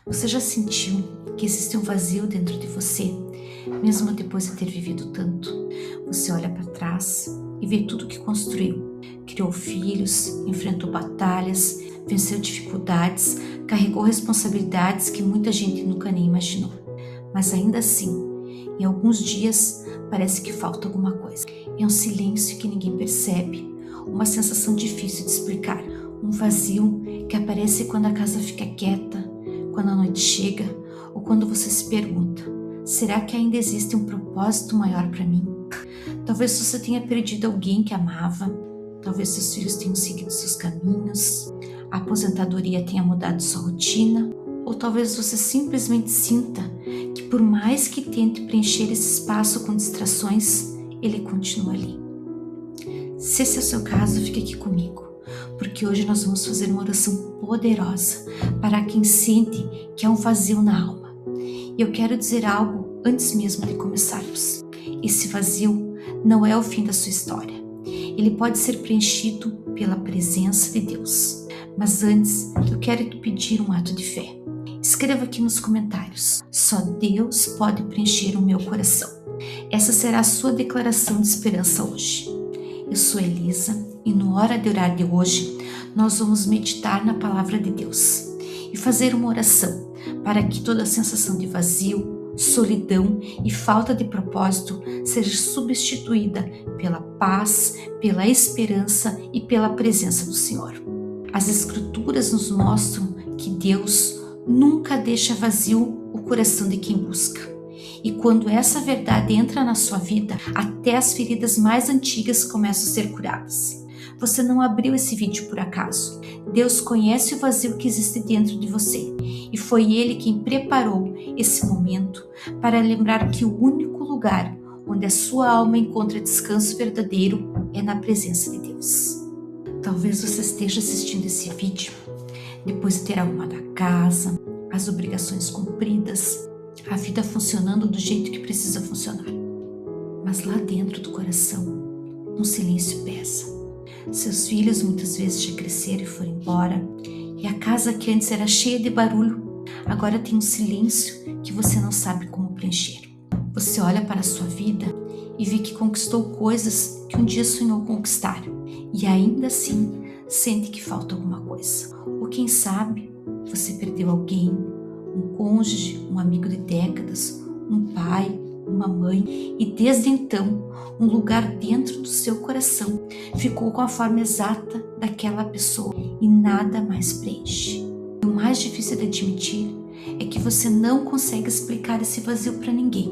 Você já sentiu que existe um vazio dentro de você, mesmo depois de ter vivido tanto? Você olha para trás e vê tudo que construiu. Criou filhos, enfrentou batalhas, venceu dificuldades, carregou responsabilidades que muita gente nunca nem imaginou. Mas ainda assim, em alguns dias parece que falta alguma coisa. É um silêncio que ninguém percebe, uma sensação difícil de explicar, um vazio que aparece quando a casa fica quieta, quando a noite chega ou quando você se pergunta: será que ainda existe um propósito maior para mim? Talvez você tenha perdido alguém que amava, talvez seus filhos tenham seguido seus caminhos, a aposentadoria tenha mudado sua rotina, ou talvez você simplesmente sinta que por mais que tente preencher esse espaço com distrações, ele continua ali. Se esse é o seu caso, fique aqui comigo, porque hoje nós vamos fazer uma oração poderosa para quem sente que há um vazio na alma. E eu quero dizer algo antes mesmo de começarmos. Esse vazio não é o fim da sua história. Ele pode ser preenchido pela presença de Deus. Mas antes, eu quero te pedir um ato de fé. Escreva aqui nos comentários: só Deus pode preencher o meu coração. Essa será a sua declaração de esperança hoje. Eu sou Elisa e no Hora de Orar de hoje, nós vamos meditar na Palavra de Deus e fazer uma oração para que toda a sensação de vazio, solidão e falta de propósito seja substituída pela paz, pela esperança e pela presença do Senhor. As Escrituras nos mostram que Deus nunca deixa vazio o coração de quem busca. E quando essa verdade entra na sua vida, até as feridas mais antigas começam a ser curadas. Você não abriu esse vídeo por acaso. Deus conhece o vazio que existe dentro de você. E foi Ele quem preparou esse momento para lembrar que o único lugar onde a sua alma encontra descanso verdadeiro é na presença de Deus. Talvez você esteja assistindo esse vídeo depois de ter arrumado a casa, as obrigações cumpridas, a vida funcionando do jeito que precisa funcionar. Mas lá dentro do coração, um silêncio pesa. Seus filhos muitas vezes já cresceram e foram embora, e a casa que antes era cheia de barulho, agora tem um silêncio que você não sabe como preencher. Você olha para a sua vida e vê que conquistou coisas que um dia sonhou conquistar, e ainda assim sente que falta alguma coisa. Ou quem sabe, você perdeu alguém, um cônjuge, um amigo de décadas, um pai, uma mãe, e desde então, um lugar dentro do seu coração ficou com a forma exata daquela pessoa e nada mais preenche. O mais difícil de admitir é que você não consegue explicar esse vazio para ninguém,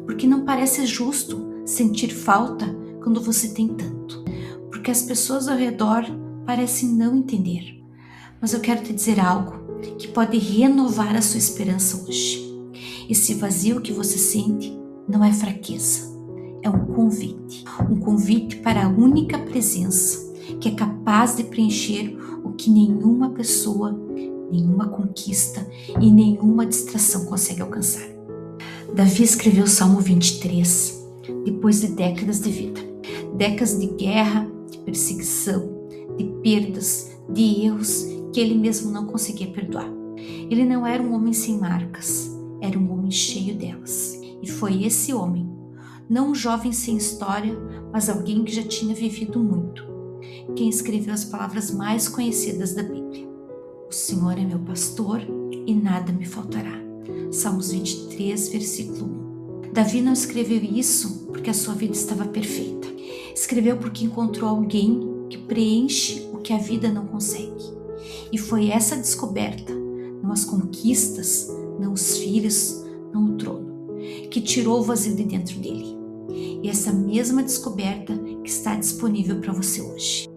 porque não parece justo sentir falta quando você tem tanto, porque as pessoas ao redor parecem não entender. Mas eu quero te dizer algo que pode renovar a sua esperança hoje. Esse vazio que você sente não é fraqueza, é um convite para a única presença que é capaz de preencher o que nenhuma pessoa, nenhuma conquista e nenhuma distração consegue alcançar. Davi escreveu o Salmo 23 depois de décadas de vida, décadas de guerra, de perseguição, de perdas, de erros que ele mesmo não conseguia perdoar. Ele não era um homem sem marcas, era um homem cheio delas. E foi esse homem, não um jovem sem história, mas alguém que já tinha vivido muito, quem escreveu as palavras mais conhecidas da Bíblia. O Senhor é meu pastor e nada me faltará. Salmos 23, versículo 1. Davi não escreveu isso porque a sua vida estava perfeita. Escreveu porque encontrou alguém que preenche o que a vida não consegue. E foi essa descoberta, não as conquistas, não os filhos, não o trono, que tirou o vazio de dentro dele. E essa mesma descoberta que está disponível para você hoje.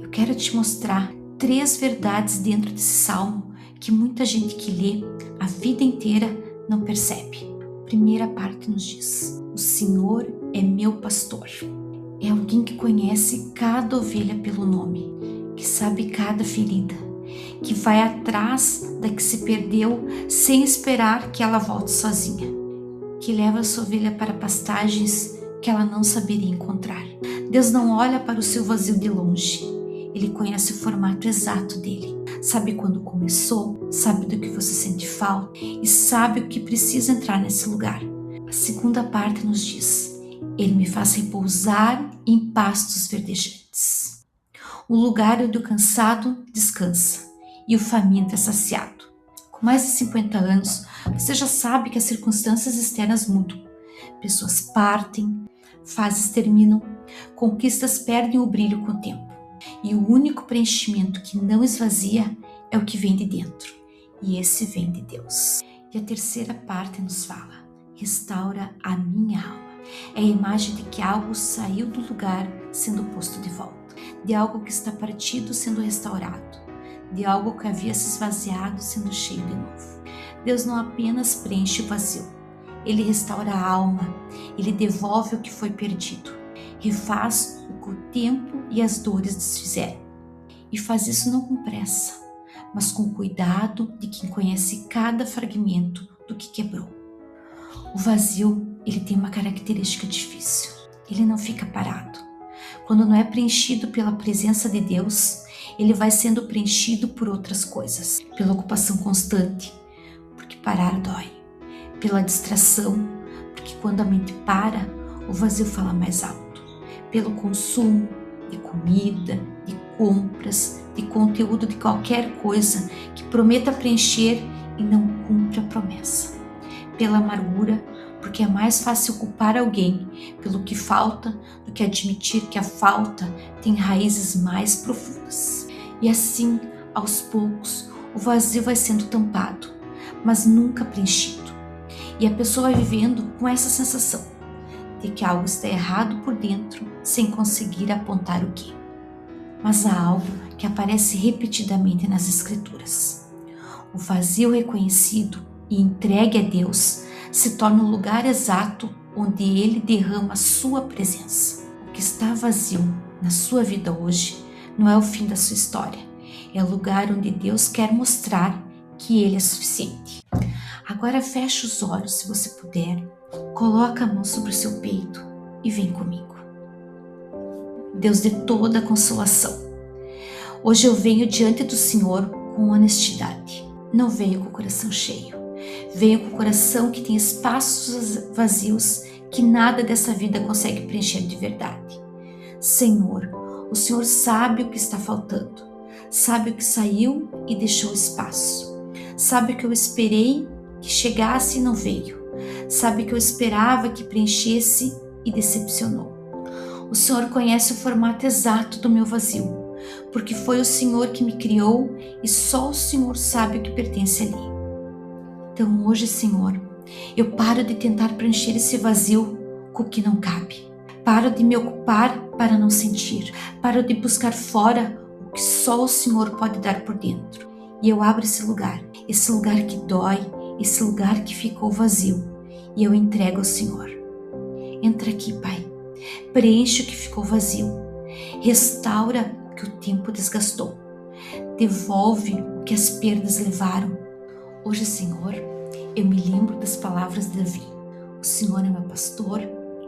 Eu quero te mostrar 3 verdades dentro desse salmo que muita gente que lê a vida inteira não percebe. A primeira parte nos diz: o Senhor é meu pastor. É alguém que conhece cada ovelha pelo nome, que sabe cada ferida, que vai atrás da que se perdeu sem esperar que ela volte sozinha, que leva a sua ovelha para pastagens que ela não saberia encontrar. Deus não olha para o seu vazio de longe, Ele conhece o formato exato dele. sabe quando começou, sabe do que você sente falta e sabe o que precisa entrar nesse lugar. A segunda parte nos diz: Ele me faz repousar em pastos verdejantes. O lugar onde o cansado descansa e o faminto é saciado. Com mais de 50 anos, você já sabe que as circunstâncias externas mudam. Pessoas partem, fases terminam, conquistas perdem o brilho com o tempo. E o único preenchimento que não esvazia é o que vem de dentro. E esse vem de Deus. E a terceira parte nos fala: restaura a minha alma. É a imagem de que algo saiu do lugar sendo posto de volta, de algo que está partido sendo restaurado, de algo que havia se esvaziado sendo cheio de novo. Deus não apenas preenche o vazio, Ele restaura a alma, Ele devolve o que foi perdido, refaz o que o tempo e as dores desfizeram. E faz isso não com pressa, mas com cuidado de quem conhece cada fragmento do que quebrou. O vazio, ele tem uma característica difícil. Ele não fica parado. Quando não é preenchido pela presença de Deus, ele vai sendo preenchido por outras coisas. Pela ocupação constante, porque parar dói. Pela distração, porque quando a mente para, o vazio fala mais alto. Pelo consumo de comida, de compras, de conteúdo de qualquer coisa que prometa preencher e não cumpre a promessa. Pela amargura, porque é mais fácil culpar alguém pelo que falta do que admitir que a falta tem raízes mais profundas. E assim, aos poucos, o vazio vai sendo tampado, mas nunca preenchido. E a pessoa vai vivendo com essa sensação de que algo está errado por dentro, sem conseguir apontar o que. Mas há algo que aparece repetidamente nas Escrituras. O vazio reconhecido e entregue a Deus se torna o lugar exato onde Ele derrama a sua presença. O que está vazio na sua vida hoje não é o fim da sua história, é o lugar onde Deus quer mostrar que Ele é suficiente. Agora feche os olhos se você puder, coloca a mão sobre o seu peito e vem comigo. Deus de toda a consolação, hoje eu venho diante do Senhor com honestidade. Não venho com o coração cheio. Venho com o coração que tem espaços vazios que nada dessa vida consegue preencher de verdade. Senhor, o Senhor sabe o que está faltando. Sabe o que saiu e deixou espaço. Sabe o que eu esperei que chegasse e não veio. Sabe o que eu esperava que preenchesse e decepcionou. O Senhor conhece o formato exato do meu vazio, porque foi o Senhor que me criou e só o Senhor sabe o que pertence ali. Então hoje, Senhor, eu paro de tentar preencher esse vazio com o que não cabe. Paro de me ocupar para não sentir. Paro de buscar fora o que só o Senhor pode dar por dentro. E eu abro esse lugar que dói, esse lugar que ficou vazio, e eu entrego ao Senhor. Entra aqui, Pai. Preenche o que ficou vazio. Restaura o que o tempo desgastou. Devolve o que as perdas levaram. Hoje, Senhor, eu me lembro das palavras de Davi. O Senhor é meu pastor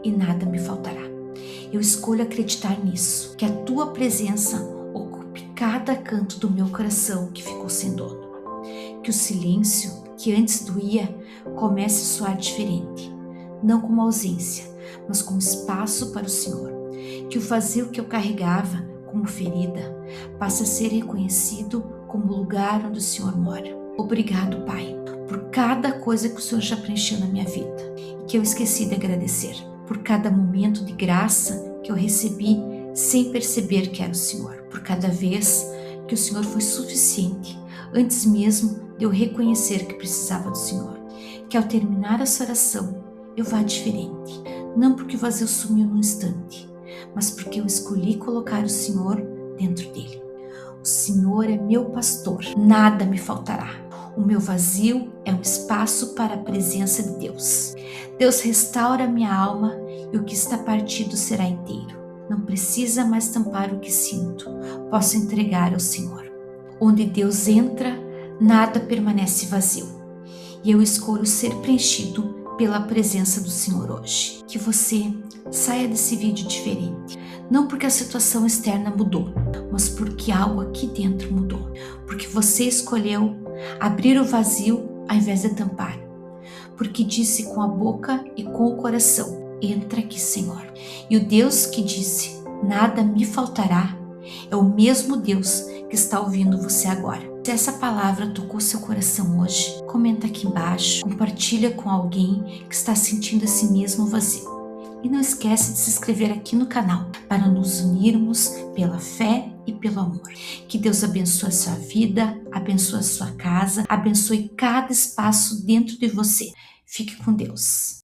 e nada me faltará. Eu escolho acreditar nisso, que a Tua presença ocupe cada canto do meu coração que ficou sem dono. Que o silêncio que antes doía comece a soar diferente, não como ausência, mas como espaço para o Senhor. Que o vazio que eu carregava como ferida passe a ser reconhecido como o lugar onde o Senhor mora. Obrigado, Pai, por cada coisa que o Senhor já preencheu na minha vida e que eu esqueci de agradecer, por cada momento de graça que eu recebi sem perceber que era o Senhor, por cada vez que o Senhor foi suficiente antes mesmo de eu reconhecer que precisava do Senhor. Que ao terminar essa oração eu vá diferente, não porque o vazio sumiu num instante, mas porque eu escolhi colocar o Senhor dentro dele. O Senhor é meu pastor, nada me faltará. O meu vazio é um espaço para a presença de Deus. Deus restaura minha alma e o que está partido será inteiro. Não precisa mais tampar o que sinto, posso entregar ao Senhor. Onde Deus entra, nada permanece vazio. E eu escolho ser preenchido pela presença do Senhor hoje. Que você saia desse vídeo diferente. Não porque a situação externa mudou, mas porque algo aqui dentro mudou. Porque você escolheu abrir o vazio ao invés de tampar. Porque disse com a boca e com o coração: entra aqui, Senhor. E o Deus que disse: nada me faltará, é o mesmo Deus que está ouvindo você agora. Se essa palavra tocou seu coração hoje, comenta aqui embaixo, compartilha com alguém que está sentindo esse mesmo vazio. E não esquece de se inscrever aqui no canal para nos unirmos pela fé e pelo amor. Que Deus abençoe a sua vida, abençoe a sua casa, abençoe cada espaço dentro de você. Fique com Deus.